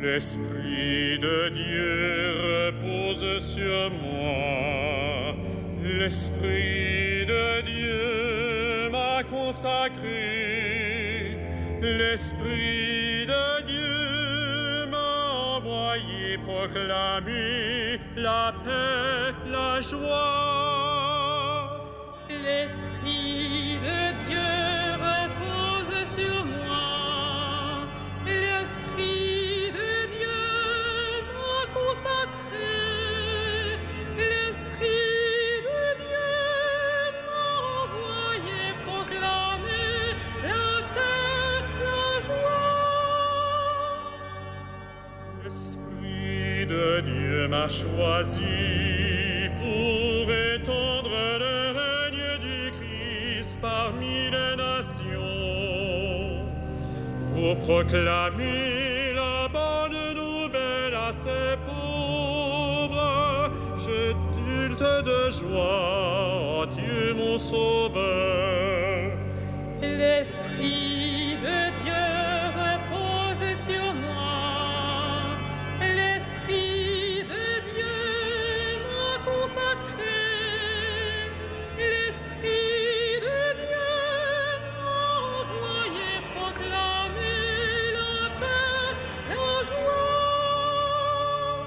L'Esprit de Dieu repose sur moi. L'Esprit de Dieu m'a consacré. L'Esprit de Dieu m'a envoyé proclamer la paix, la joie. L'Esprit de Dieu repose sur moi. L'Esprit de Dieu m'a consacré. L'Esprit de Dieu m'a envoyé proclamer la paix, la joie. L'Esprit de Dieu m'a choisi pour étendre le règne du Christ parmi les nations, pour proclamer la bonne nouvelle à ces pauvres. Je tulte de joie, en Dieu mon Sauveur. L'Esprit de Dieu repose sur moi. L'Esprit de Dieu m'a consacré. L'Esprit de Dieu m'a envoyé proclamer la paix, la joie.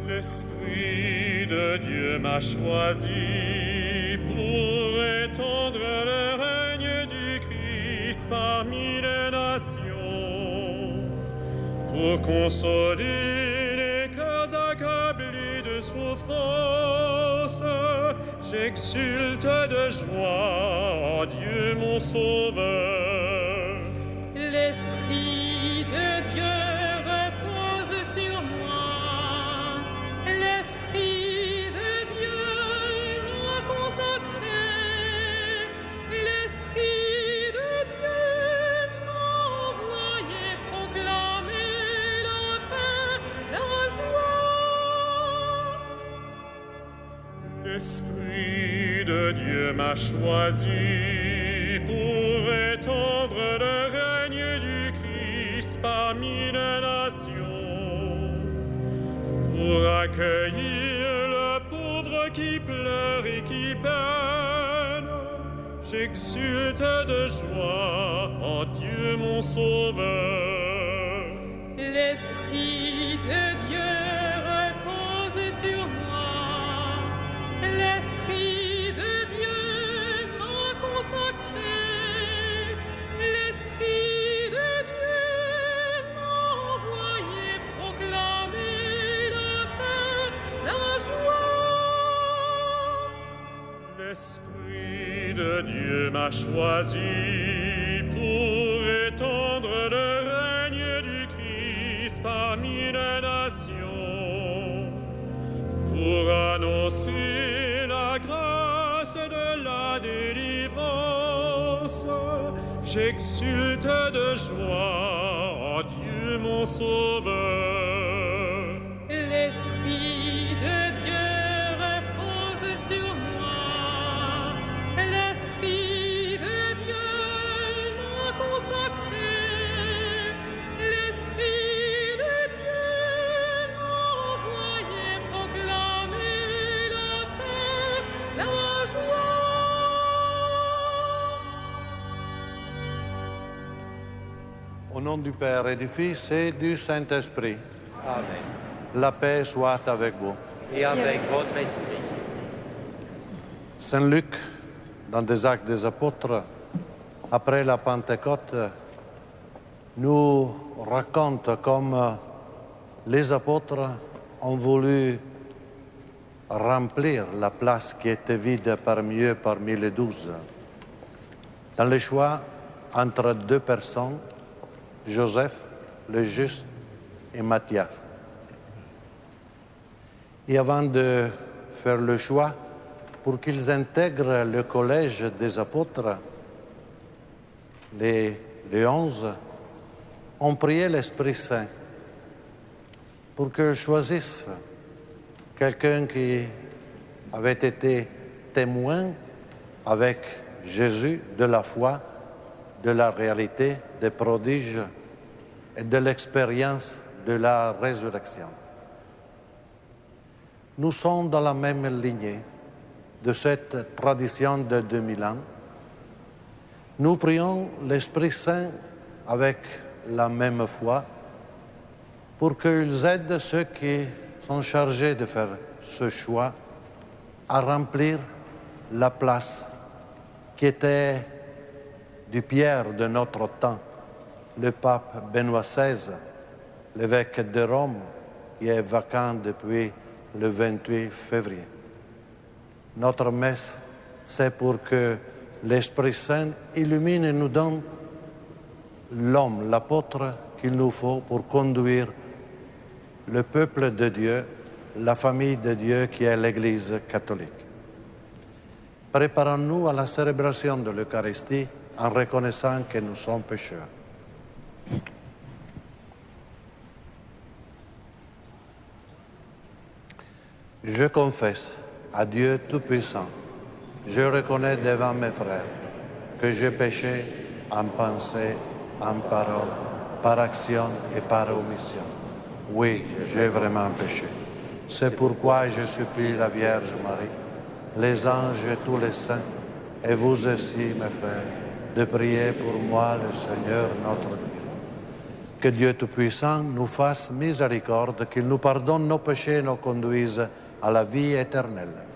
L'Esprit de Dieu m'a choisi pour étendre le règne du Christ parmi les nations, pour consoler les cœurs accablés de souffrance. J'exulte de joie en Dieu mon Sauveur. L'Esprit de Dieu repose sur moi. L'Esprit de Dieu m'a consacré. L'Esprit de Dieu m'a envoyé proclamer la paix, la joie. L'Esprit de Dieu m'a choisi pour étendre le règne du Christ parmi les nations, pour accueillir le pauvre qui pleure et qui peine. J'exulte de joie en Dieu mon Sauveur. L'Esprit de Dieu repose sur moi. L'Esprit de Dieu m'a consacré. L'Esprit de Dieu m'a envoyé proclamer la paix, la joie. L'Esprit de Dieu m'a choisi pour étendre le règne du Christ parmi les nations, pour annoncer la grâce de la délivrance. J'exulte de joie en Dieu mon Sauveur. L'Esprit de Dieu repose sur moi. L'Esprit de Dieu m'a consacré. L'Esprit de Dieu m'a envoyé proclamer la paix, la joie. Au nom du Père et du Fils et du Saint-Esprit, Amen. la paix soit avec vous. Et avec votre esprit. Saint Luc, dans des Actes des Apôtres, après la Pentecôte, nous raconte comme les apôtres ont voulu remplir la place qui était vide parmi eux, parmi les 12. Dans le choix entre deux personnes, Joseph, le juste, et Matthias. Et avant de faire le choix pour qu'ils intègrent le collège des apôtres, les 11 ont prié l'Esprit Saint pour qu'ils choisissent quelqu'un qui avait été témoin avec Jésus de la foi, de la réalité, des prodiges, et de l'expérience de la résurrection. Nous sommes dans la même lignée de cette tradition de 2000 ans. Nous prions l'Esprit Saint avec la même foi pour qu'ils aident ceux qui sont chargés de faire ce choix à remplir la place qui était du Pierre de notre temps, le pape Benoît XVI, l'évêque de Rome, qui est vacant depuis le 28 février. Notre messe, c'est pour que l'Esprit Saint illumine et nous donne l'homme, l'apôtre qu'il nous faut pour conduire le peuple de Dieu, la famille de Dieu qui est l'Église catholique. Préparons-nous à la célébration de l'Eucharistie en reconnaissant que nous sommes pécheurs. Je confesse à Dieu Tout-Puissant, je reconnais devant mes frères que j'ai péché en pensée, en parole, par action et par omission. Oui, j'ai vraiment péché. C'est pourquoi je supplie la Vierge Marie, les anges et tous les saints, et vous aussi, mes frères, de prier pour moi, le Seigneur notre Dieu. Que Dieu Tout-Puissant nous fasse miséricorde, qu'il nous pardonne nos péchés et nous conduise à la vie éternelle.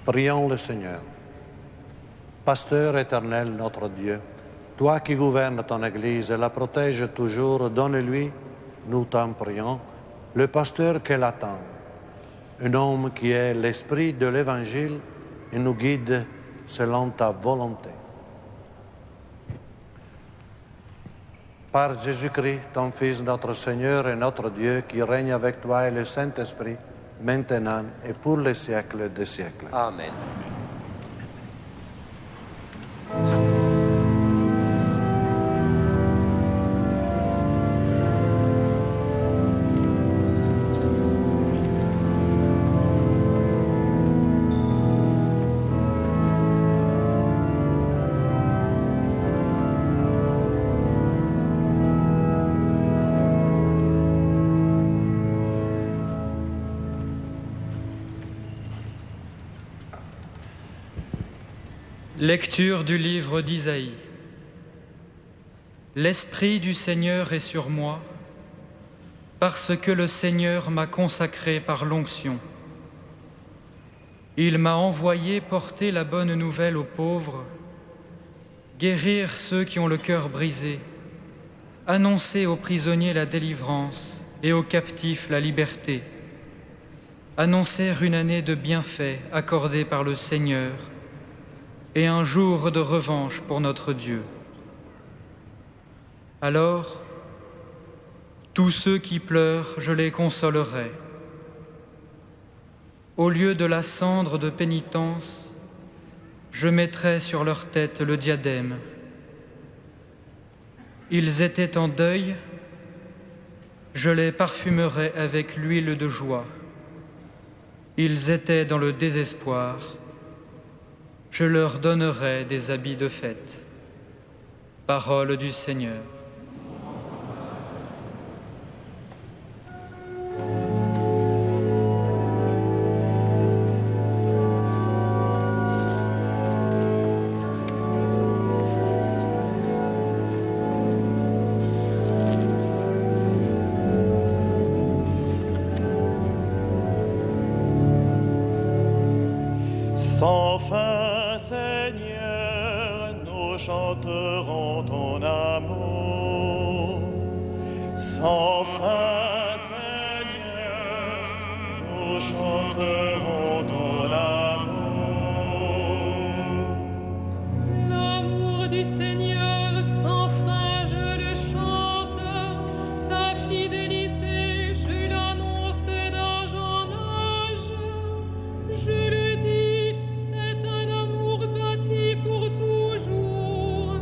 Prions le Seigneur. Pasteur éternel, notre Dieu, toi qui gouvernes ton Église et la protèges toujours, donne-lui, nous t'en prions, le pasteur qu'elle attend, un homme qui est l'esprit de l'Évangile et nous guide selon ta volonté. Par Jésus-Christ, ton Fils, notre Seigneur et notre Dieu, qui règne avec toi et le Saint-Esprit, maintenant et pour les siècles des siècles. Amen. Lecture du livre d'Isaïe. L'Esprit du Seigneur est sur moi, parce que le Seigneur m'a consacré par l'onction. Il m'a envoyé porter la bonne nouvelle aux pauvres, guérir ceux qui ont le cœur brisé, Annoncez aux prisonniers la délivrance et aux captifs la liberté. Annoncez une année de bienfaits accordée par le Seigneur et un jour de revanche pour notre Dieu. Alors, tous ceux qui pleurent, je les consolerai. Au lieu de la cendre de pénitence, je mettrai sur leur tête le diadème. Ils étaient en deuil, je les parfumerai avec l'huile de joie. Ils étaient dans le désespoir, je leur donnerai des habits de fête. Parole du Seigneur. Sans fin, Seigneur, nous chanterons ton amour. Sans fin, Seigneur, nous chanterons ton amour. L'amour du Seigneur sans fin, je le chante. Ta fidélité, je l'annonce d'âge en âge. Je le dis, c'est un amour bâti pour toujours.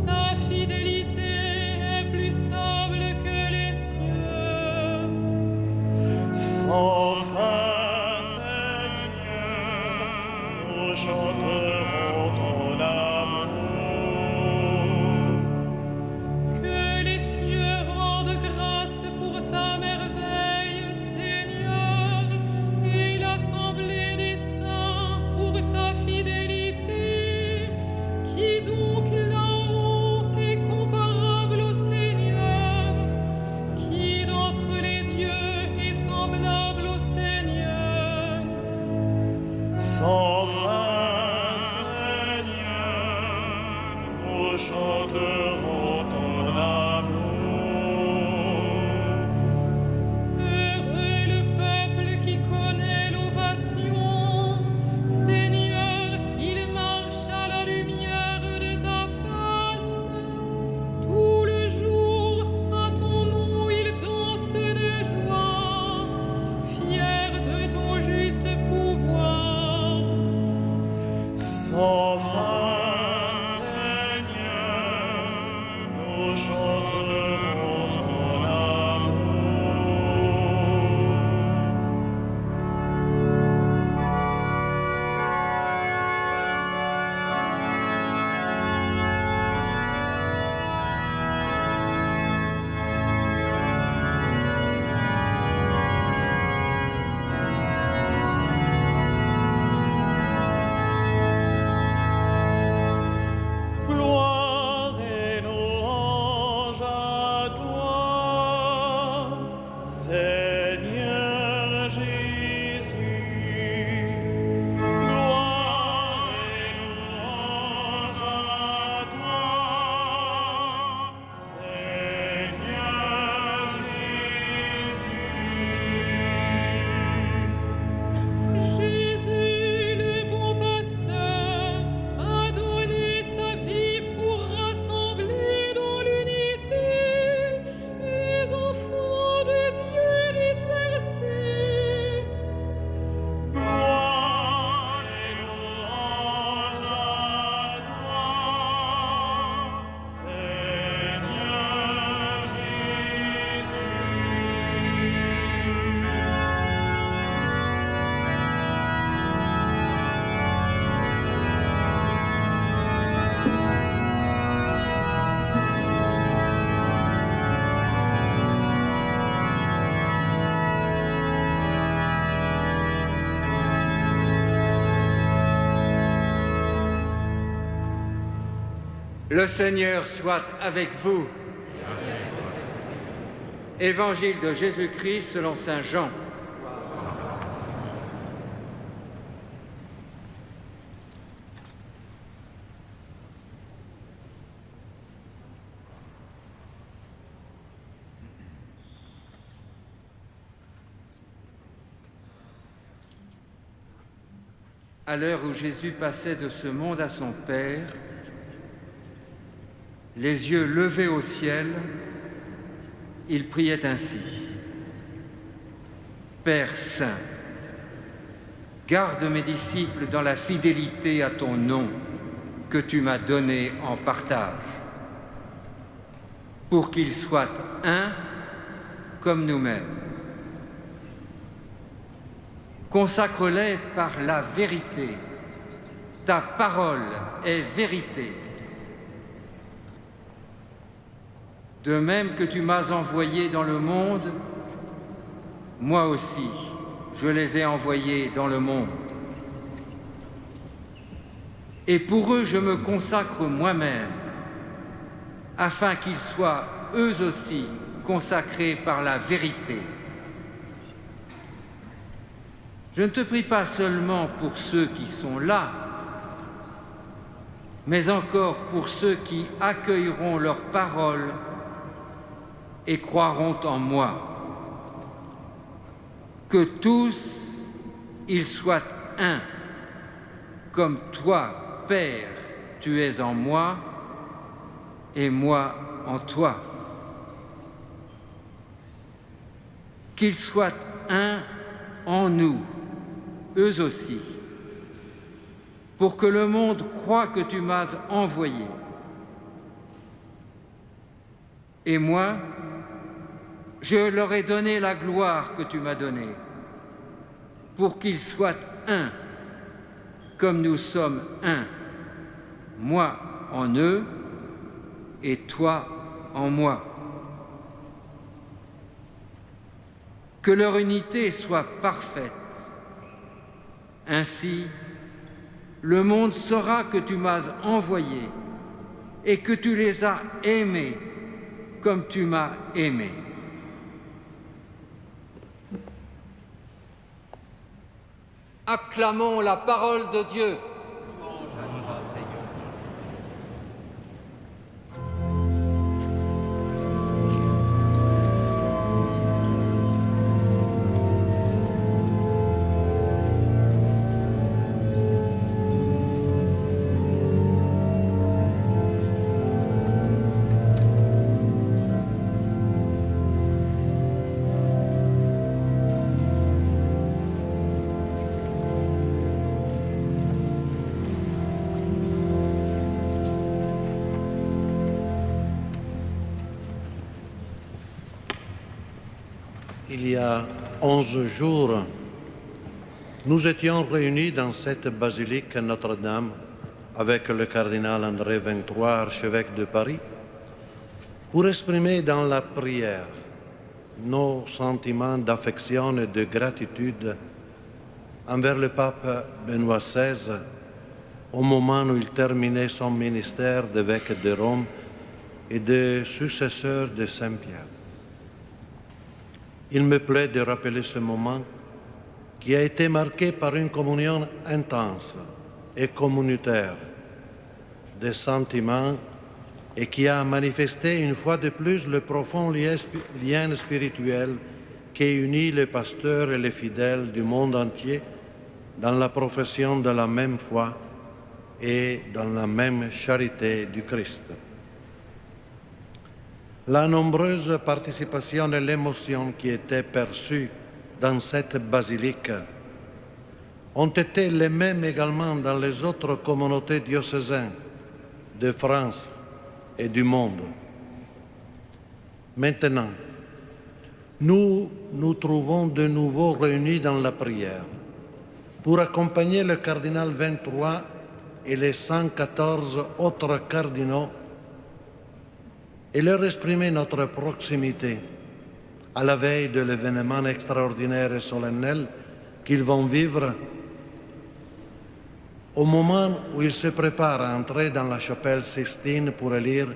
Ta fidélité est plus stable que les cieux. Sans fin, Seigneur, nous chanterons ton amour. Que les cieux rendent grâce pour ta merveille, Seigneur, et l'assemblée des saints pour ta fidélité. Qui donc là-haut est comparable au Seigneur? Qui d'entre les dieux est semblable au Seigneur? Sans fin, Seigneur, nous chanterons ton amour. Heureux le peuple qui connaît l'ovation. Seigneur, il marche à la lumière de ta face. Tout le jour, à ton nom, il danse de joie, fier de ton juste pouvoir. Sans fin, Seigneur, nous chanterons ton amour. Gloire et louange à toi, Seigneur Jésus. Gloire et louange à toi, Seigneur Jésus. Jésus, le bon pasteur, a donné sa vie pour rassembler dans l'unité les enfants de Dieu dispersés. Gloire et louange à toi, Seigneur Jésus. Le Seigneur soit avec vous. Évangile de Jésus-Christ selon saint Jean. À l'heure où Jésus passait de ce monde à son Père, les yeux levés au ciel, il priait ainsi. Père Saint, garde mes disciples dans la fidélité à ton nom que tu m'as donné en partage, pour qu'ils soient un comme nous-mêmes. Consacre-les par la vérité. Ta parole est vérité. De même que tu m'as envoyé dans le monde, moi aussi, je les ai envoyés dans le monde. Et pour eux, je me consacre moi-même, afin qu'ils soient eux aussi consacrés par la vérité. Je ne te prie pas seulement pour ceux qui sont là, mais encore pour ceux qui accueilleront leurs paroles et croiront en moi. Que tous, ils soient un, comme toi, Père, tu es en moi et moi en toi. Qu'ils soient un en nous, eux aussi, pour que le monde croie que tu m'as envoyé. Et moi, je leur ai donné la gloire que tu m'as donnée, pour qu'ils soient un, comme nous sommes un, moi en eux et toi en moi. Que leur unité soit parfaite. Ainsi, le monde saura que tu m'as envoyé et que tu les as aimés comme tu m'as aimé. Acclamons la parole de Dieu. Il y a 11 jours, nous étions réunis dans cette basilique Notre-Dame avec le cardinal André XXIII, archevêque de Paris, pour exprimer dans la prière nos sentiments d'affection et de gratitude envers le pape Benoît XVI au moment où il terminait son ministère d'évêque de Rome et de successeur de Saint-Pierre. Il me plaît de rappeler ce moment qui a été marqué par une communion intense et communautaire des sentiments et qui a manifesté une fois de plus le profond lien spirituel qui unit les pasteurs et les fidèles du monde entier dans la profession de la même foi et dans la même charité du Christ. La nombreuse participation et l'émotion qui étaient perçues dans cette basilique ont été les mêmes également dans les autres communautés diocésaines de France et du monde. Maintenant, nous nous trouvons de nouveau réunis dans la prière pour accompagner le cardinal XXIII et les 114 autres cardinaux et leur exprimer notre proximité à la veille de l'événement extraordinaire et solennel qu'ils vont vivre au moment où ils se préparent à entrer dans la chapelle Sixtine pour élire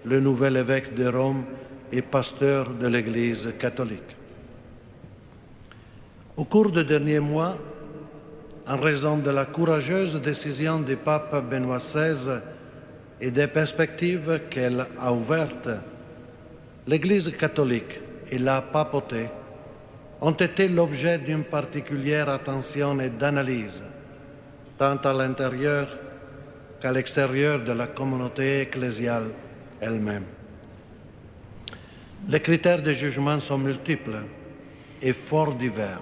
le nouvel évêque de Rome et pasteur de l'Église catholique. Au cours des derniers mois, en raison de la courageuse décision du pape Benoît XVI et des perspectives qu'elle a ouvertes, l'Église catholique et la papauté ont été l'objet d'une particulière attention et d'analyse tant à l'intérieur qu'à l'extérieur de la communauté ecclésiale elle-même. Les critères de jugement sont multiples et fort divers,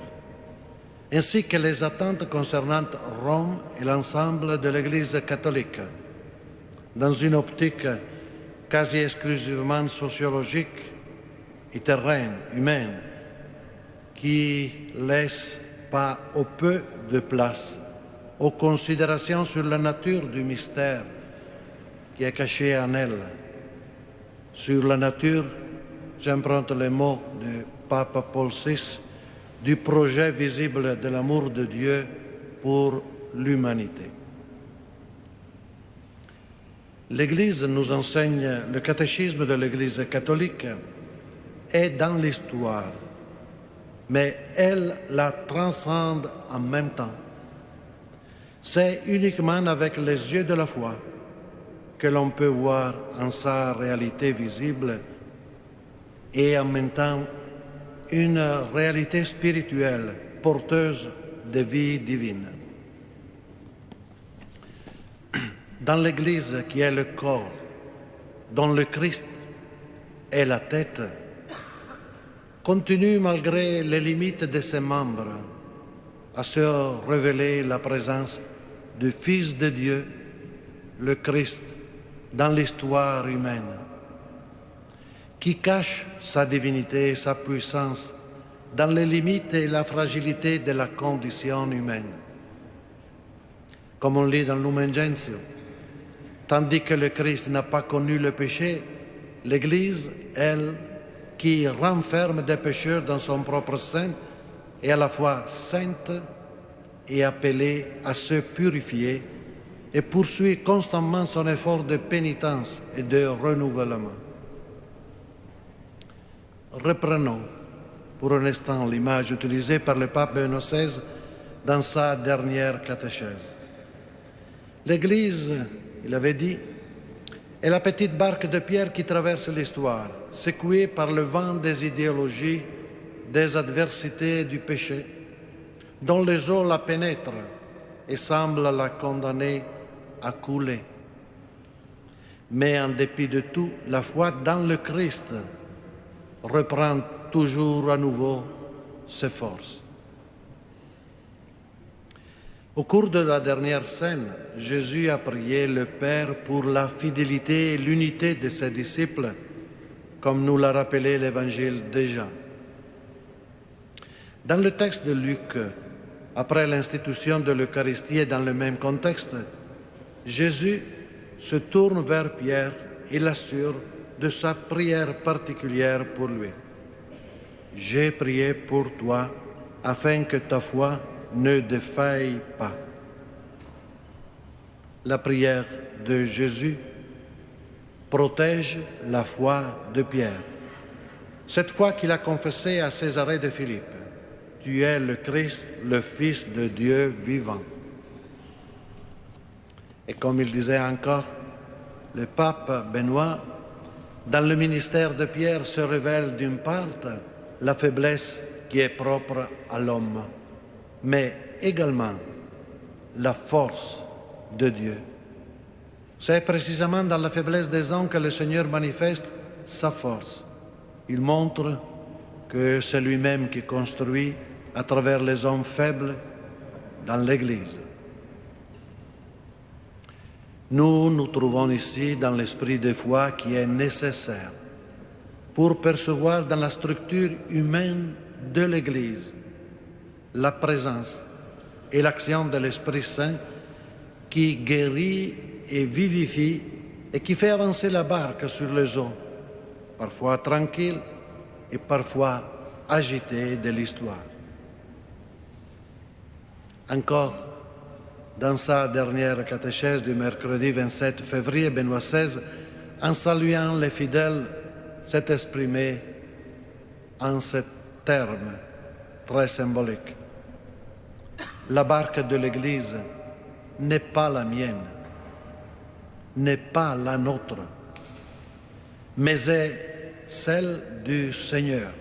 ainsi que les attentes concernant Rome et l'ensemble de l'Église catholique, dans une optique quasi exclusivement sociologique et terrenne, humaine, qui laisse pas ou peu de place aux considérations sur la nature du mystère qui est caché en elle. Sur la nature, j'emprunte les mots du pape Paul VI, du projet visible de l'amour de Dieu pour l'humanité. L'Église nous enseigne, le catéchisme de l'Église catholique est dans l'histoire, mais elle la transcende en même temps. C'est uniquement avec les yeux de la foi que l'on peut voir en sa réalité visible et en même temps une réalité spirituelle porteuse de vie divine. Dans l'Église qui est le corps, dont le Christ est la tête, continue malgré les limites de ses membres à se révéler la présence du Fils de Dieu, le Christ, dans l'histoire humaine, qui cache sa divinité et sa puissance dans les limites et la fragilité de la condition humaine. Comme on lit dans Lumen Gentium, tandis que le Christ n'a pas connu le péché, l'Église, elle, qui renferme des pécheurs dans son propre sein, est à la fois sainte et appelée à se purifier et poursuit constamment son effort de pénitence et de renouvellement. Reprenons pour un instant l'image utilisée par le pape Benoît XVI dans sa dernière catéchèse. L'Église, il avait dit, est la petite barque de pierre qui traverse l'histoire, secouée par le vent des idéologies, des adversités du péché, dont les eaux la pénètrent et semblent la condamner à couler. Mais en dépit de tout, la foi dans le Christ reprend toujours à nouveau ses forces. Au cours de la dernière scène, Jésus a prié le Père pour la fidélité et l'unité de ses disciples, comme nous l'a rappelé l'Évangile de Jean. Dans le texte de Luc, après l'institution de l'Eucharistie et dans le même contexte, Jésus se tourne vers Pierre et l'assure de sa prière particulière pour lui. « J'ai prié pour toi afin que ta foi ne défaille pas. » La prière de Jésus protège la foi de Pierre. Cette foi qu'il a confessée à Césarée de Philippe. « Tu es le Christ, le Fils de Dieu vivant. » Et comme il disait encore, le pape Benoît, dans le ministère de Pierre se révèle d'une part la faiblesse qui est propre à l'homme, mais également la force de Dieu. C'est précisément dans la faiblesse des hommes que le Seigneur manifeste sa force. Il montre que c'est lui-même qui construit à travers les hommes faibles dans l'Église. Nous nous trouvons ici dans l'esprit de foi qui est nécessaire pour percevoir dans la structure humaine de l'Église la présence et l'action de l'Esprit Saint qui guérit et vivifie et qui fait avancer la barque sur les eaux, parfois tranquille et parfois agitée de l'histoire. Encore, dans sa dernière catéchèse du mercredi 27 février, Benoît XVI, en saluant les fidèles, s'est exprimé en ces termes très symboliques. La barque de l'Église n'est pas la mienne, n'est pas la nôtre, mais est celle du Seigneur.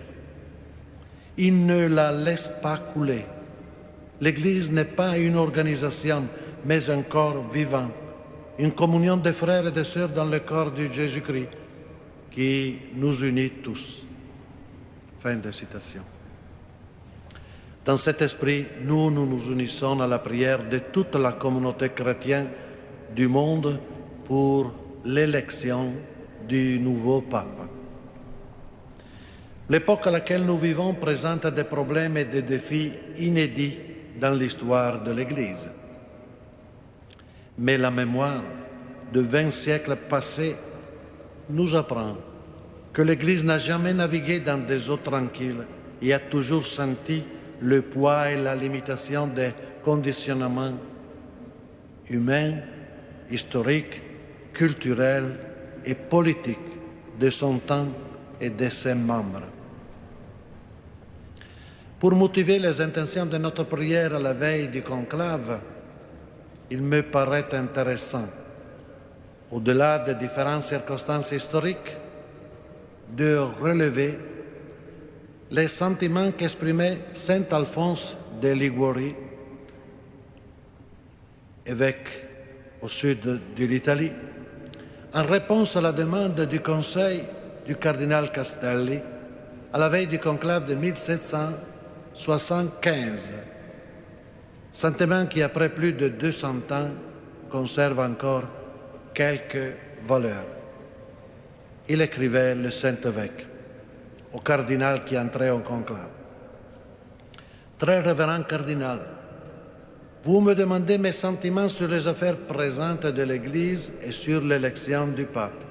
Il ne la laisse pas couler. L'Église n'est pas une organisation mais un corps vivant, une communion de frères et de sœurs dans le corps de Jésus-Christ qui nous unit tous. Fin de citation. Dans cet esprit, nous nous unissons à la prière de toute la communauté chrétienne du monde pour l'élection du nouveau pape. L'époque à laquelle nous vivons présente des problèmes et des défis inédits dans l'histoire de l'Église. Mais la mémoire de 20 siècles passés nous apprend que l'Église n'a jamais navigué dans des eaux tranquilles et a toujours senti le poids et la limitation des conditionnements humains, historiques, culturels et politiques de son temps et de ses membres. Pour motiver les intentions de notre prière à la veille du conclave, il me paraît intéressant, au-delà des différentes circonstances historiques, de relever les sentiments qu'exprimait saint Alphonse de Liguori, évêque au sud de l'Italie, en réponse à la demande du conseil du cardinal Castelli à la veille du conclave de 1775, sentiment qui, après plus de 200 ans, conserve encore quelques valeurs. Il écrivait le Saint-Évêque au cardinal qui entrait en conclave. Très révérend cardinal, vous me demandez mes sentiments sur les affaires présentes de l'Église et sur l'élection du pape.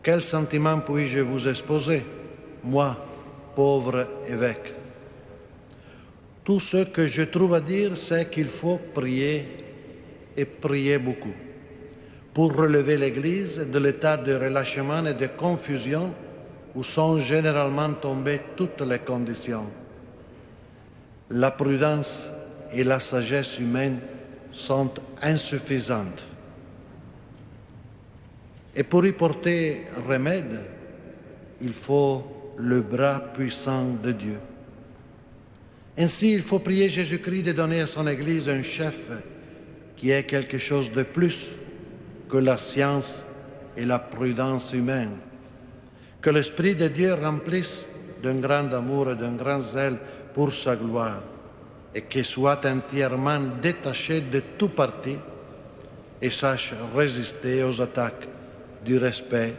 Quels sentiments puis-je vous exposer, moi, pauvre évêque? Tout ce que je trouve à dire, c'est qu'il faut prier et prier beaucoup pour relever l'Église de l'état de relâchement et de confusion où sont généralement tombées toutes les conditions. La prudence et la sagesse humaine sont insuffisantes. Et pour y porter remède, il faut le bras puissant de Dieu. Ainsi, il faut prier Jésus-Christ de donner à son Église un chef qui est quelque chose de plus que la science et la prudence humaine, que l'Esprit de Dieu remplisse d'un grand amour et d'un grand zèle pour sa gloire, et qu'il soit entièrement détaché de tout parti et sache résister aux attaques du respect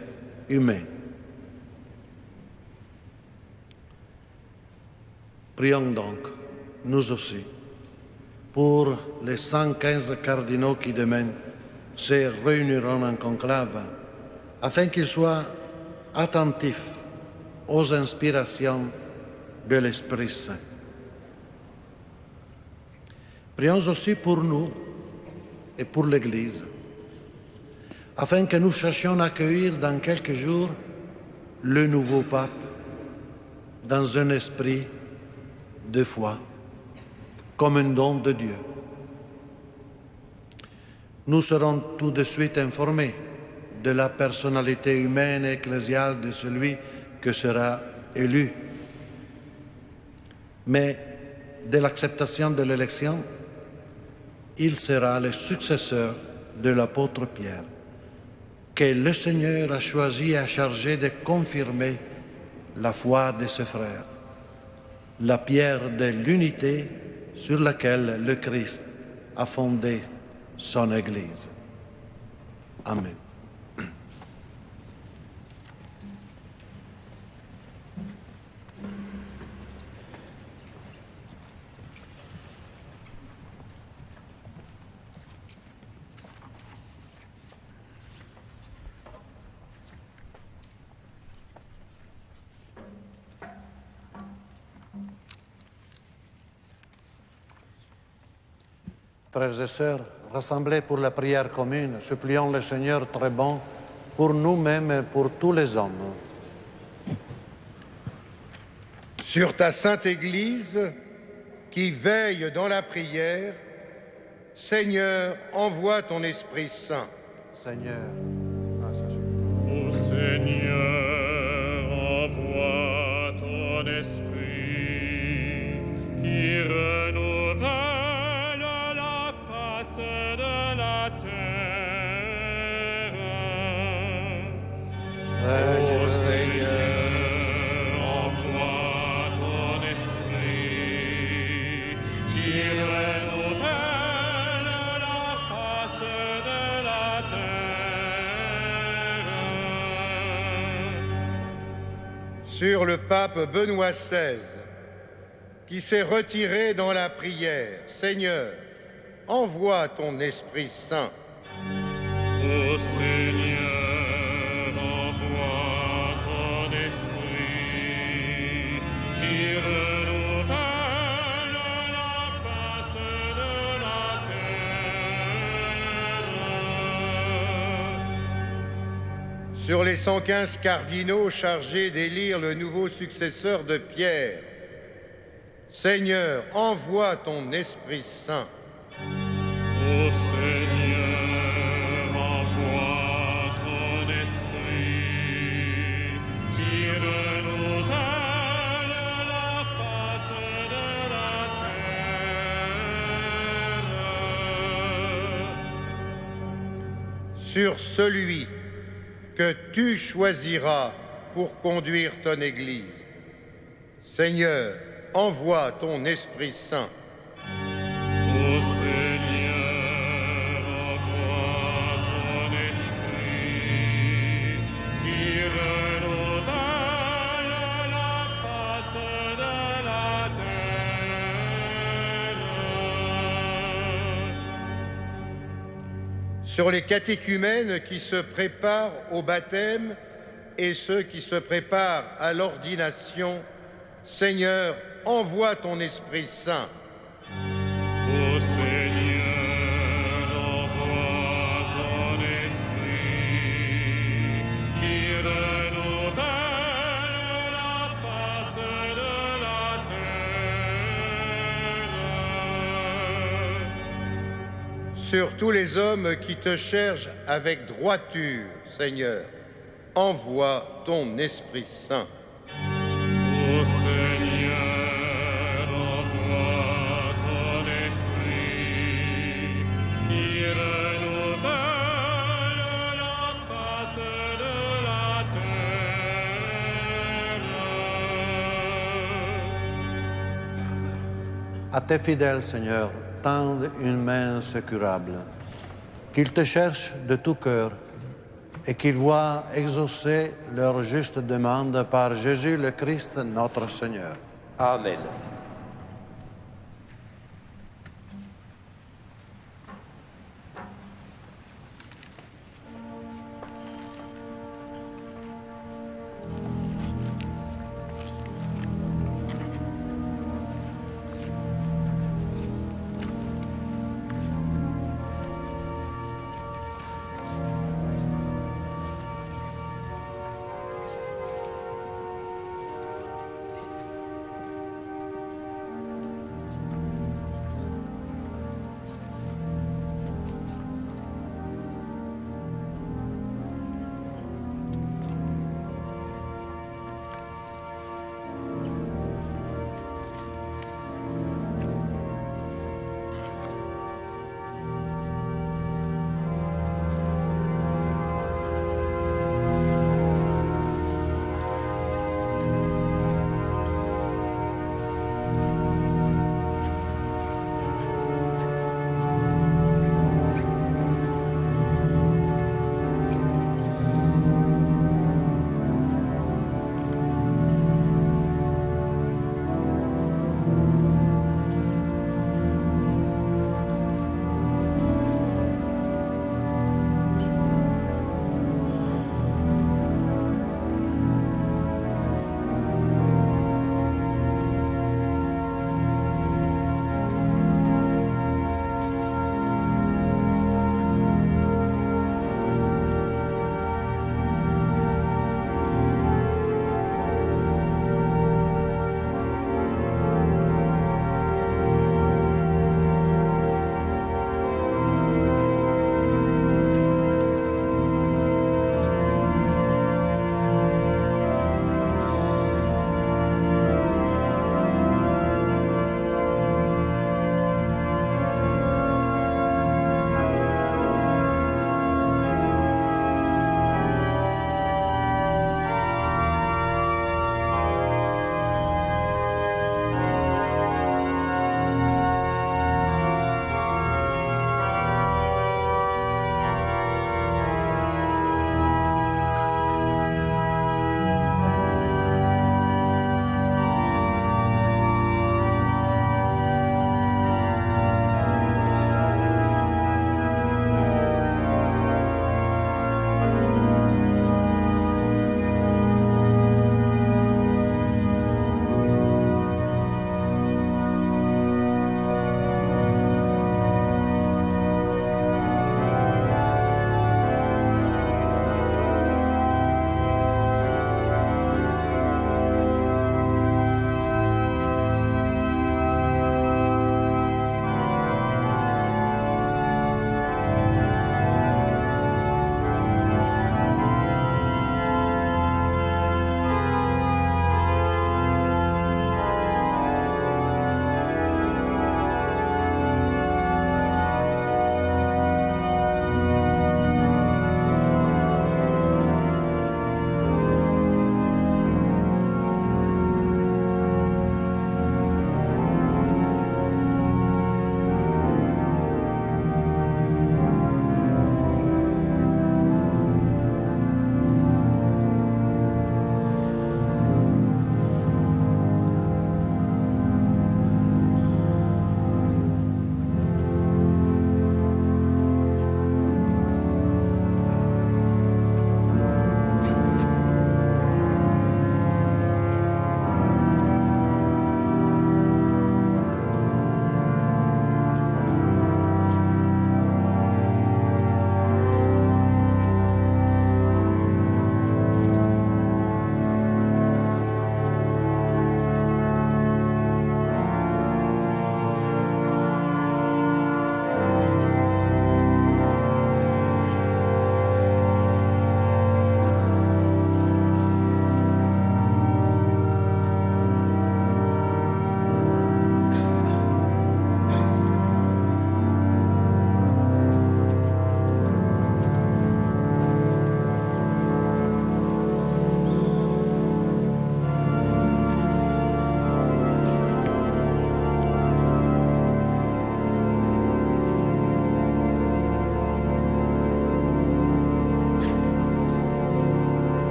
humain. Prions donc, nous aussi, pour les 115 cardinaux qui demain se réuniront en conclave, afin qu'ils soient attentifs aux inspirations de l'Esprit Saint. Prions aussi pour nous et pour l'Église, afin que nous cherchions à accueillir dans quelques jours le nouveau pape dans un esprit de foi, comme un don de Dieu. Nous serons tout de suite informés de la personnalité humaine et ecclésiale de celui que sera élu. Mais de l'acceptation de l'élection, il sera le successeur de l'apôtre Pierre, que le Seigneur a choisi et a chargé de confirmer la foi de ses frères, la pierre de l'unité sur laquelle le Christ a fondé son Église. Amen. Frères et sœurs, rassemblés pour la prière commune, supplions le Seigneur très bon pour nous-mêmes et pour tous les hommes. Sur ta sainte Église, qui veille dans la prière, Seigneur, envoie ton Esprit Saint. Seigneur, Ô Seigneur, envoie ton esprit qui renouvelle la la terre. Ô Seigneur, envoie ton esprit qui renouvelle la face de la terre. sur le pape Benoît XVI, qui s'est retiré dans la prière, Seigneur, envoie ton Esprit Saint. Ô Seigneur, envoie ton esprit qui renouvelle la face de la terre. Sur les 115 cardinaux chargés d'élire le nouveau successeur de Pierre, Seigneur, envoie ton Esprit Saint. Ô Seigneur, envoie ton esprit qui renouvelle la face de la terre. Sur celui que tu choisiras pour conduire ton Église, Seigneur, envoie ton Esprit Saint. Ô Seigneur, envoie ton esprit qui renouvelle la face de la terre. Sur les catéchumènes qui se préparent au baptême et ceux qui se préparent à l'ordination, Seigneur, envoie ton Esprit Saint. Ô Seigneur, envoie ton esprit qui renouvelle la face de la terre. Sur tous les hommes qui te cherchent avec droiture, Seigneur, envoie ton Esprit Saint. Ô Seigneur, envoie ton esprit qui renouvelle la face de la terre. À tes fidèles, Seigneur, tende une main secourable, qu'ils te cherchent de tout cœur et qu'ils voient exaucer leur juste demande par Jésus le Christ, notre Seigneur. Amen.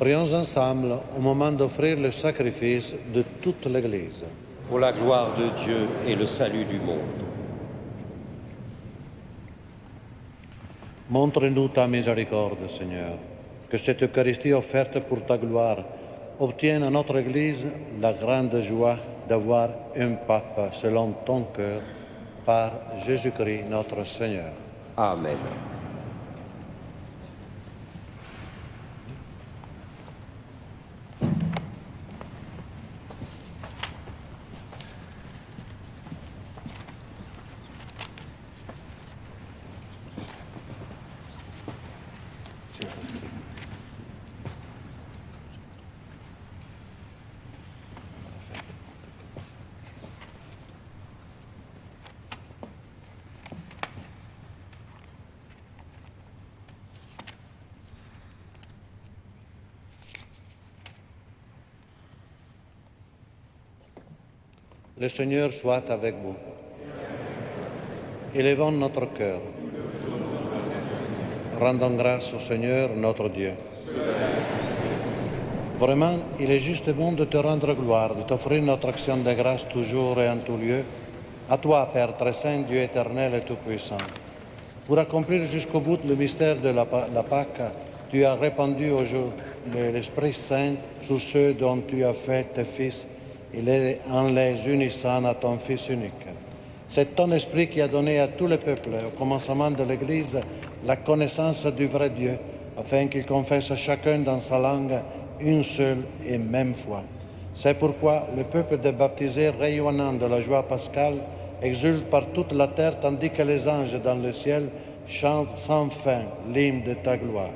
Prions ensemble au moment d'offrir le sacrifice de toute l'Église. Pour la gloire de Dieu et le salut du monde. Montre-nous ta miséricorde, Seigneur, que cette Eucharistie offerte pour ta gloire obtienne à notre Église la grande joie d'avoir un pape selon ton cœur, par Jésus-Christ notre Seigneur. Amen. Le Seigneur soit avec vous. Élevons notre cœur. Rendons grâce au Seigneur notre Dieu. Vraiment, il est justement de te rendre gloire, de t'offrir notre action de grâce toujours et en tout lieu, à toi, Père très saint, Dieu éternel et tout-puissant. Pour accomplir jusqu'au bout le mystère de la Pâque, tu as répandu aujourd'hui l'Esprit Saint sur ceux dont tu as fait tes fils, en les unissant à ton Fils unique. C'est ton Esprit qui a donné à tous les peuples, au commencement de l'Église, la connaissance du vrai Dieu, afin qu'ils confessent chacun dans sa langue une seule et même foi. C'est pourquoi le peuple des baptisés, rayonnant de la joie pascale, exulte par toute la terre, tandis que les anges dans le ciel chantent sans fin l'hymne de ta gloire.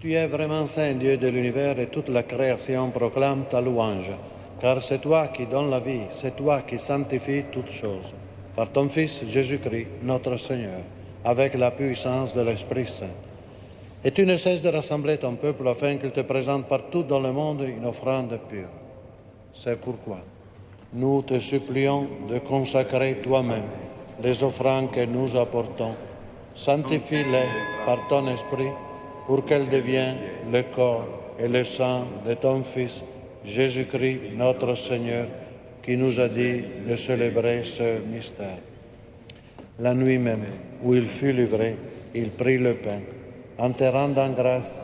Tu es vraiment saint, Dieu de l'univers, et toute la création proclame ta louange. Car c'est toi qui donnes la vie, c'est toi qui sanctifies toutes choses. Par ton Fils Jésus-Christ, notre Seigneur, avec la puissance de l'Esprit Saint. Et tu ne cesses de rassembler ton peuple afin qu'il te présente partout dans le monde une offrande pure. C'est pourquoi nous te supplions de consacrer toi-même les offrandes que nous apportons. Sanctifie-les par ton Esprit, pour qu'elle devienne le corps et le sang de ton Fils, Jésus-Christ, notre Seigneur, qui nous a dit de célébrer ce mystère. La nuit même, où il fut livré, il prit le pain. En te rendant grâce,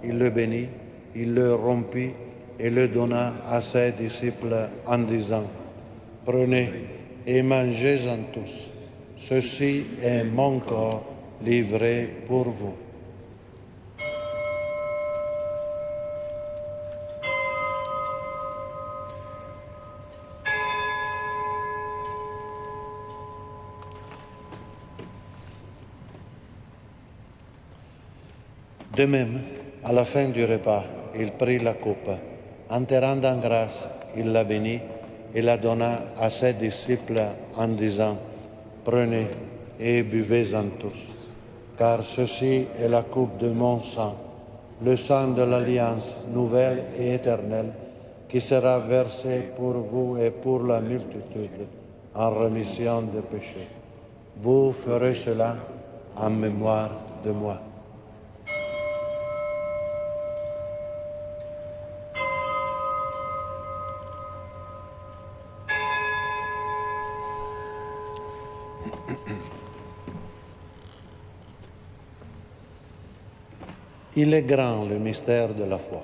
il le bénit, il le rompit et le donna à ses disciples en disant, « Prenez et mangez-en tous. Ceci est mon corps livré pour vous. » De même, à la fin du repas, il prit la coupe. En te rendant grâce, il la bénit et la donna à ses disciples en disant, « Prenez et buvez-en tous, car ceci est la coupe de mon sang, le sang de l'alliance nouvelle et éternelle, qui sera versé pour vous et pour la multitude en rémission des péchés. Vous ferez cela en mémoire de moi. » Il est grand le mystère de la foi.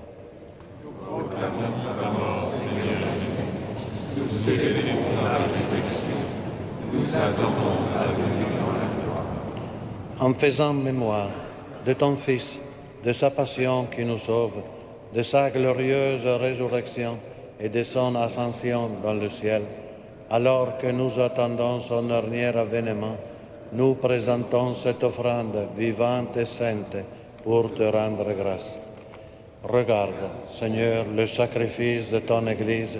En faisant mémoire de ton Fils, de sa passion qui nous sauve, de sa glorieuse résurrection et de son ascension dans le ciel, alors que nous attendons son dernier avènement, nous présentons cette offrande vivante et sainte pour te rendre grâce. Regarde, Seigneur, le sacrifice de ton Église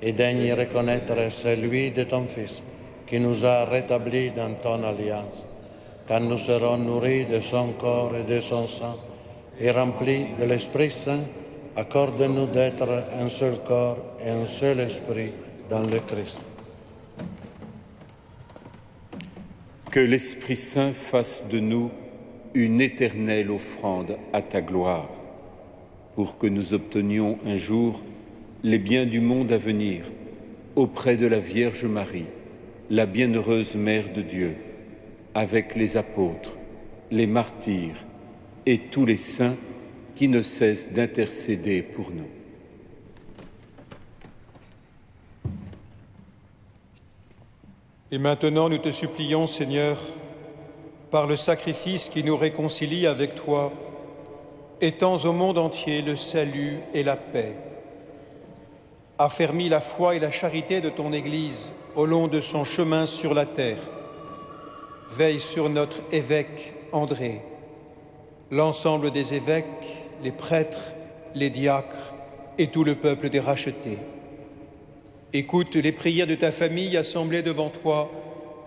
et daigne reconnaître celui de ton Fils qui nous a rétablis dans ton alliance. Quand nous serons nourris de son corps et de son sang et remplis de l'Esprit Saint, accorde-nous d'être un seul corps et un seul esprit dans le Christ. Que l'Esprit Saint fasse de nous une éternelle offrande à ta gloire, pour que nous obtenions un jour les biens du monde à venir auprès de la Vierge Marie, la bienheureuse Mère de Dieu, avec les apôtres, les martyrs et tous les saints qui ne cessent d'intercéder pour nous. Et maintenant, nous te supplions, Seigneur, par le sacrifice qui nous réconcilie avec toi, étends au monde entier le salut et la paix. Affermis la foi et la charité de ton Église au long de son chemin sur la terre. Veille sur notre évêque André, l'ensemble des évêques, les prêtres, les diacres et tout le peuple des rachetés. Écoute les prières de ta famille assemblée devant toi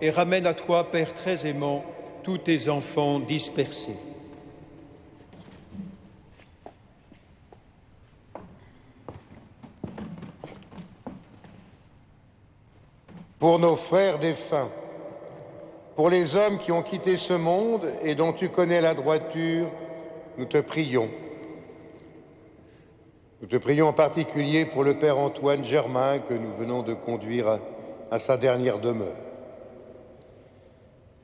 et ramène à toi, Père très aimant, tous tes enfants dispersés. Pour nos frères défunts, pour les hommes qui ont quitté ce monde et dont tu connais la droiture, nous te prions. Nous te prions en particulier pour le Père Antoine Germain que nous venons de conduire à sa dernière demeure.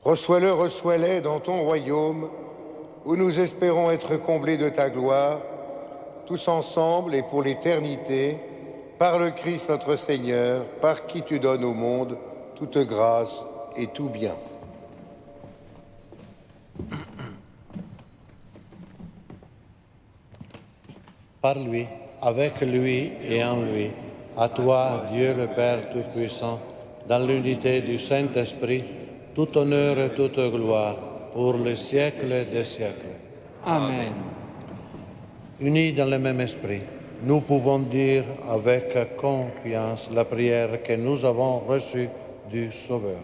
Reçois-le, reçois-les dans ton royaume où nous espérons être comblés de ta gloire, tous ensemble et pour l'éternité, par le Christ notre Seigneur, par qui tu donnes au monde toute grâce et tout bien. Par lui, avec lui et en lui, à toi, Dieu le Père Tout-Puissant, dans l'unité du Saint-Esprit, tout honneur et toute gloire, pour les siècles des siècles. Amen. Unis dans le même esprit, nous pouvons dire avec confiance la prière que nous avons reçue du Sauveur.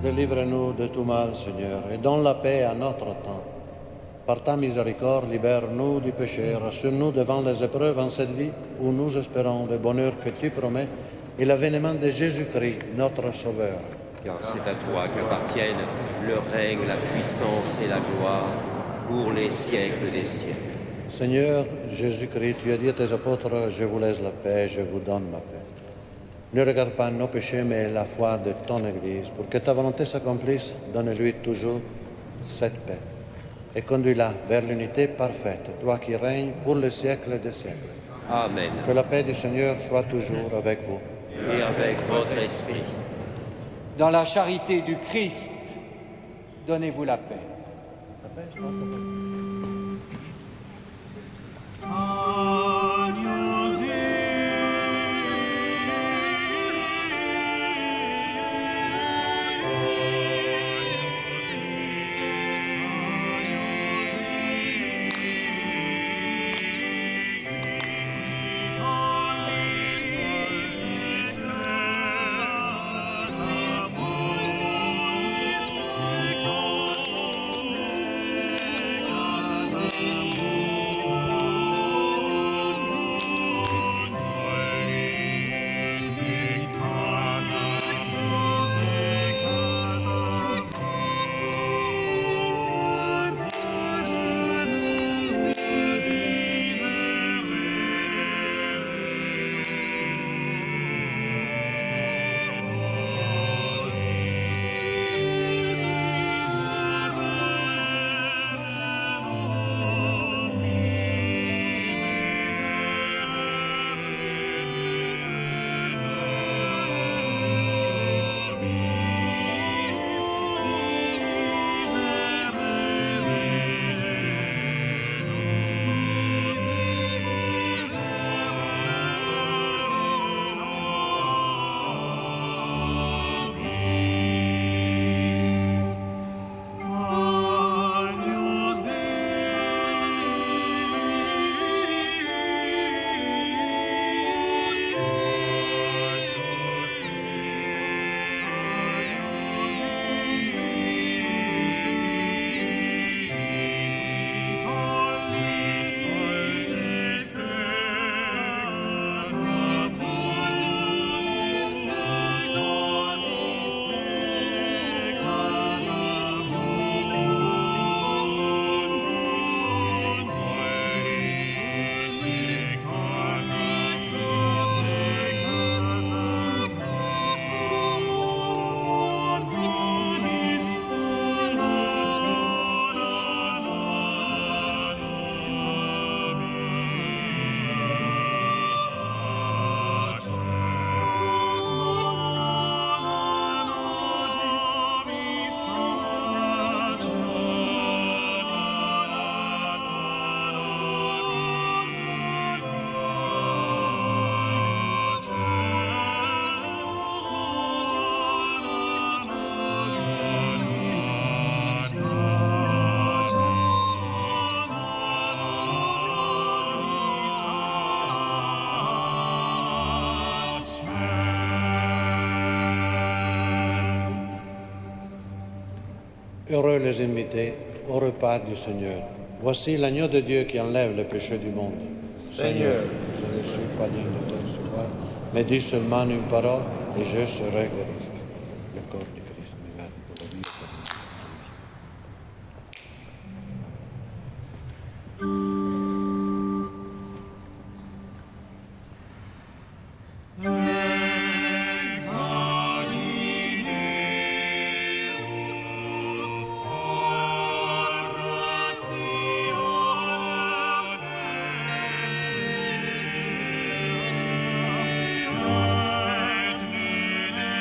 Délivre-nous de tout mal, Seigneur, et donne la paix à notre temps. Par ta miséricorde, libère-nous du péché, rassure-nous devant les épreuves en cette vie où nous espérons le bonheur que tu promets et l'avènement de Jésus-Christ, notre Sauveur. Car c'est à toi qu'appartiennent le règne, la puissance et la gloire pour les siècles des siècles. Seigneur Jésus-Christ, tu as dit à tes apôtres, je vous laisse la paix, je vous donne ma paix. Ne regarde pas nos péchés, mais la foi de ton Église. Pour que ta volonté s'accomplisse, donne-lui toujours cette paix. Et conduis-la vers l'unité parfaite, toi qui règnes pour les siècles des siècles. Amen. Que la paix du Seigneur soit toujours avec vous. Et avec votre esprit. Dans la charité du Christ, donnez-vous la paix. Agnus Dei, Heureux les invités au repas du Seigneur. Voici l'agneau de Dieu qui enlève le péché du monde. Seigneur, je ne suis pas digne de te recevoir, mais dis seulement une parole et je serai guéri. Le corps du Christ me garde pour la vie. Et me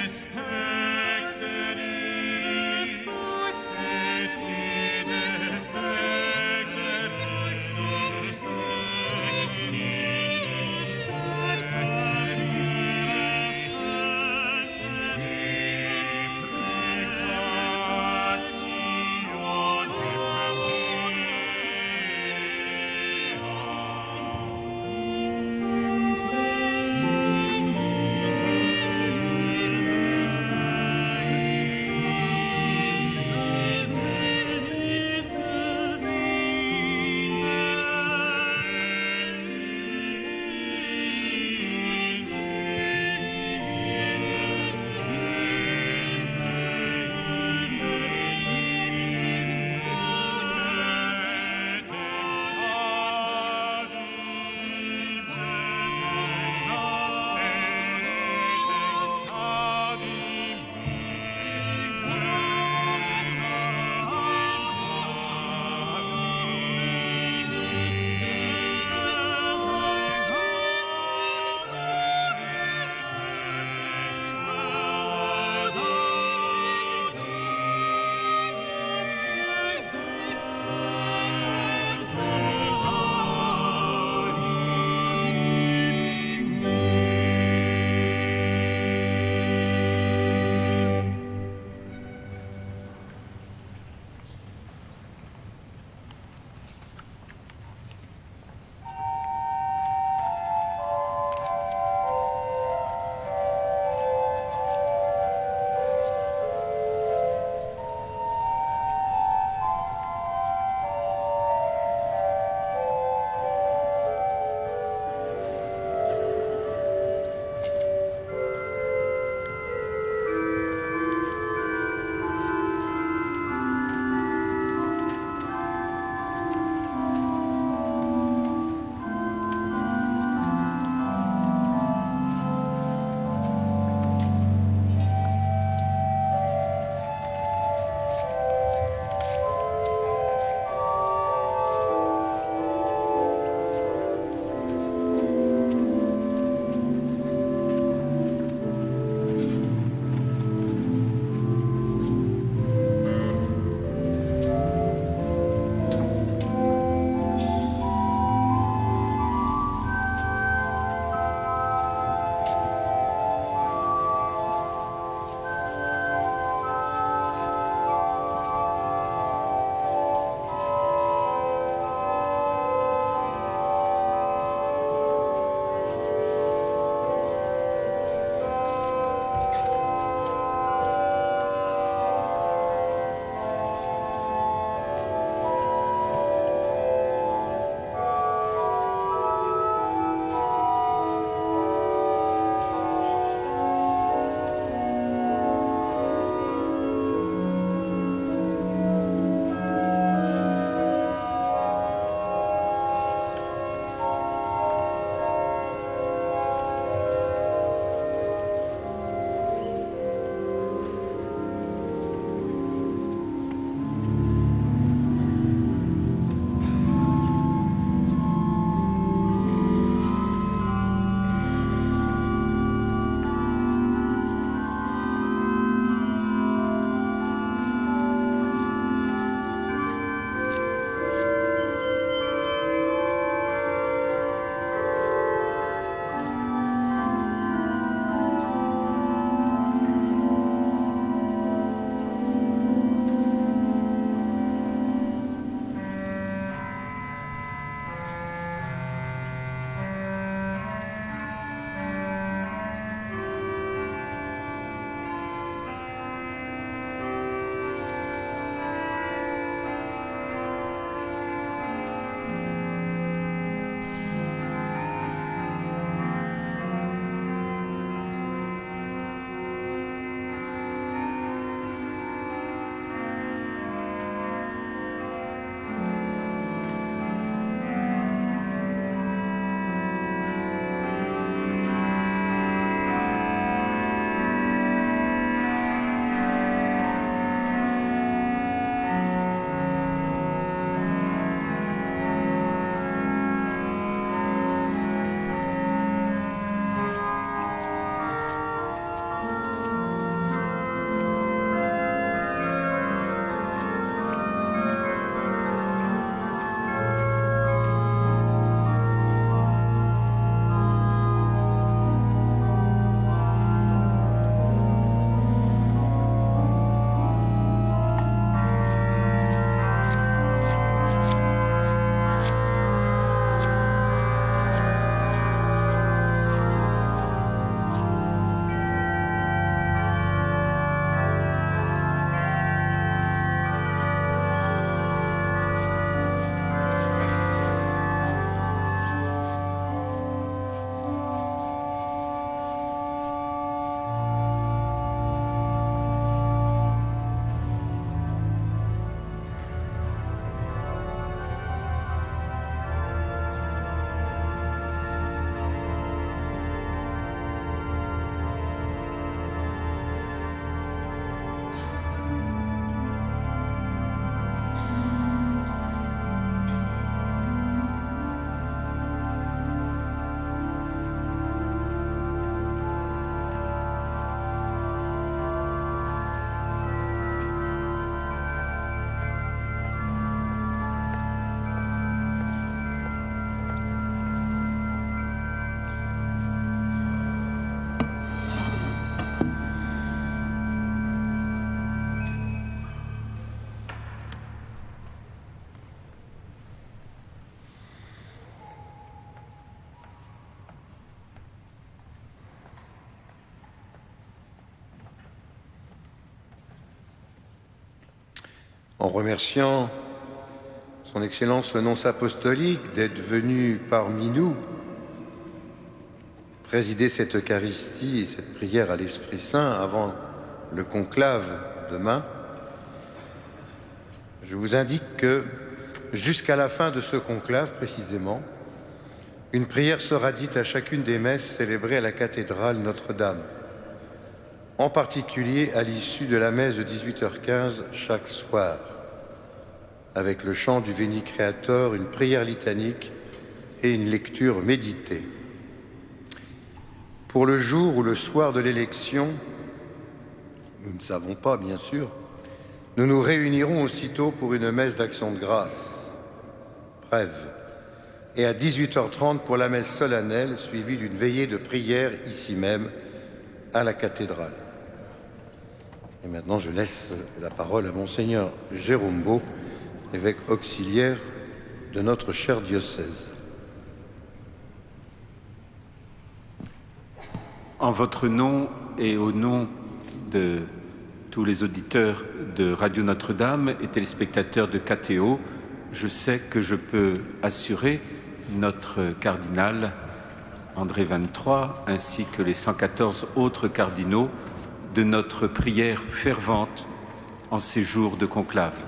despexeris en remerciant Son Excellence le nonce apostolique d'être venu parmi nous présider cette Eucharistie et cette prière à l'Esprit Saint avant le conclave demain, je vous indique que jusqu'à la fin de ce conclave précisément, une prière sera dite à chacune des messes célébrées à la cathédrale Notre-Dame, en particulier à l'issue de la messe de 18h15 chaque soir, avec le chant du Veni Creator, une prière litanique et une lecture méditée. Pour le jour ou le soir de l'élection, nous ne savons pas, bien sûr, nous nous réunirons aussitôt pour une messe d'action de grâce, brève, et à 18h30 pour la messe solennelle, suivie d'une veillée de prière ici même, à la cathédrale. Et maintenant, je laisse la parole à Monseigneur Jérôme Beau, évêque auxiliaire de notre cher diocèse. En votre nom et au nom de tous les auditeurs de Radio Notre-Dame et téléspectateurs de KTO, je sais que je peux assurer notre cardinal André XXIII ainsi que les 114 autres cardinaux de notre prière fervente en ces jours de conclave.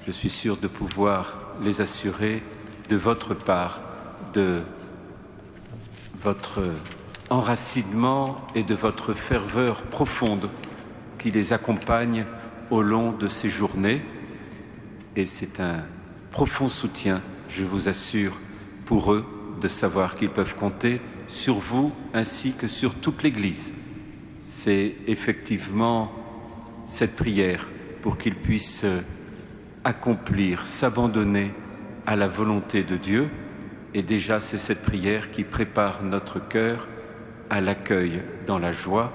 Je suis sûr de pouvoir les assurer de votre part, de votre enracinement et de votre ferveur profonde qui les accompagne au long de ces journées. Et c'est un profond soutien, je vous assure, pour eux de savoir qu'ils peuvent compter sur vous ainsi que sur toute l'Église. C'est effectivement cette prière pour qu'ils puissent accomplir, s'abandonner à la volonté de Dieu. Et déjà, c'est cette prière qui prépare notre cœur à l'accueil dans la joie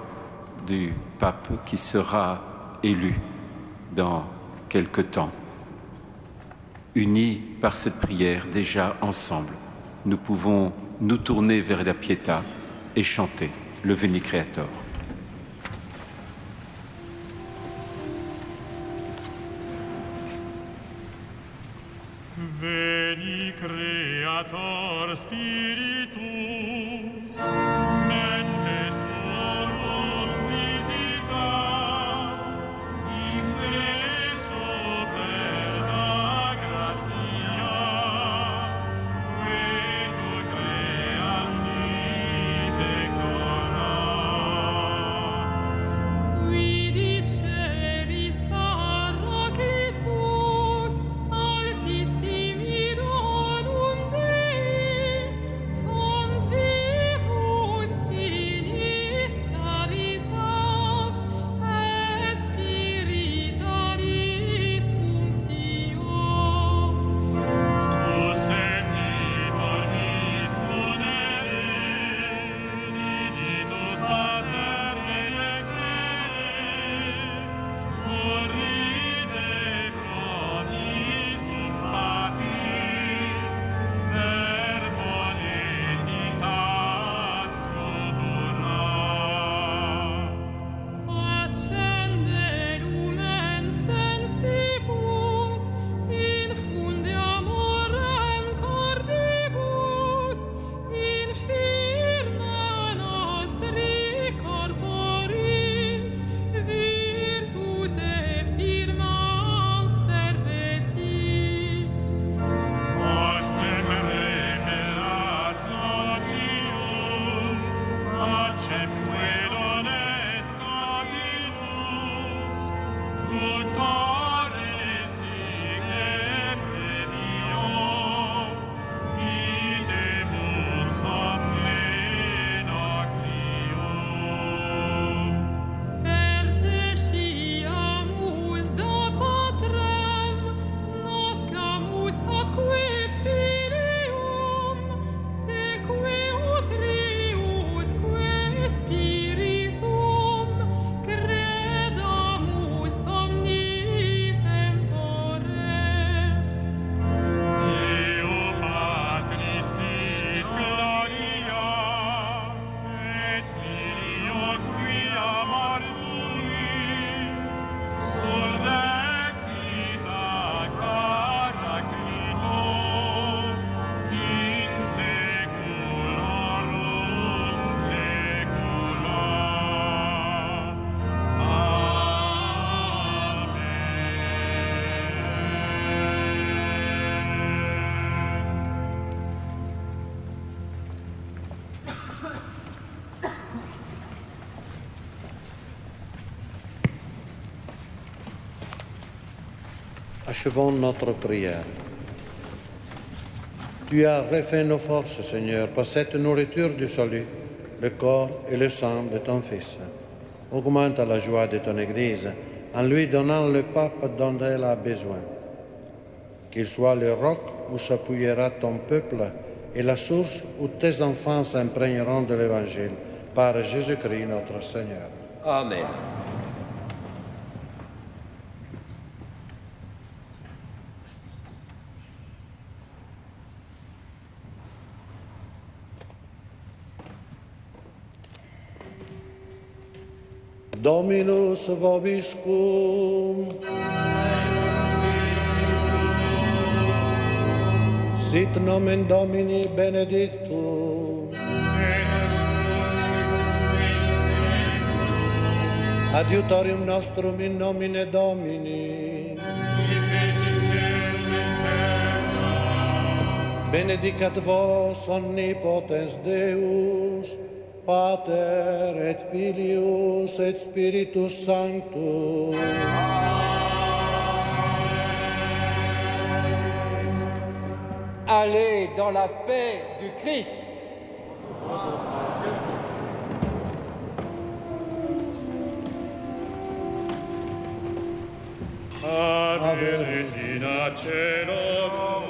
du pape qui sera élu dans quelque temps. Unis par cette prière, déjà ensemble, nous pouvons nous tourner vers la Pietà et chanter le Veni Creator. Veni Creator Spiritus, mentes tuorum visita, impreso per la gratia, que tu creasti pectora. Qui diceris Paracletus, altissimi donum Dei, fons vivus inis caritas, et spiritaris unctio. Tu senti formis ponere, digitus pater elexere, corride promissum patis, sermon etitas sculptura. Accende lumen sensibus, infunde amorem cordibus, infirma nostri corporis, virtute firmans perpeti. Ostem remelas socius, pacem quelones Gaudimus, tutore sic previo, videmus omne noxium. Per te sciamus da Patrem, noscamus atque Filium, teque utriusque Spiritum, credamus omni Achevons notre prière. Tu as refait nos forces, Seigneur, par cette nourriture du salut, le corps et le sang de ton Fils. Augmente la joie de ton Église en lui donnant le pape dont elle a besoin. Qu'il soit le roc où s'appuiera ton peuple et la source où tes enfants s'imprégneront de l'Évangile, par Jésus-Christ notre Seigneur. Amen. Dominus vobiscum. Sit nomen Domini benedictum. Adiutorium nostrum in nomine Domini. Benedicat vos omnipotens Deus, Pater et Filius et Spiritus Sanctus. Allez dans la paix du Christ. Ave Regina Caelum,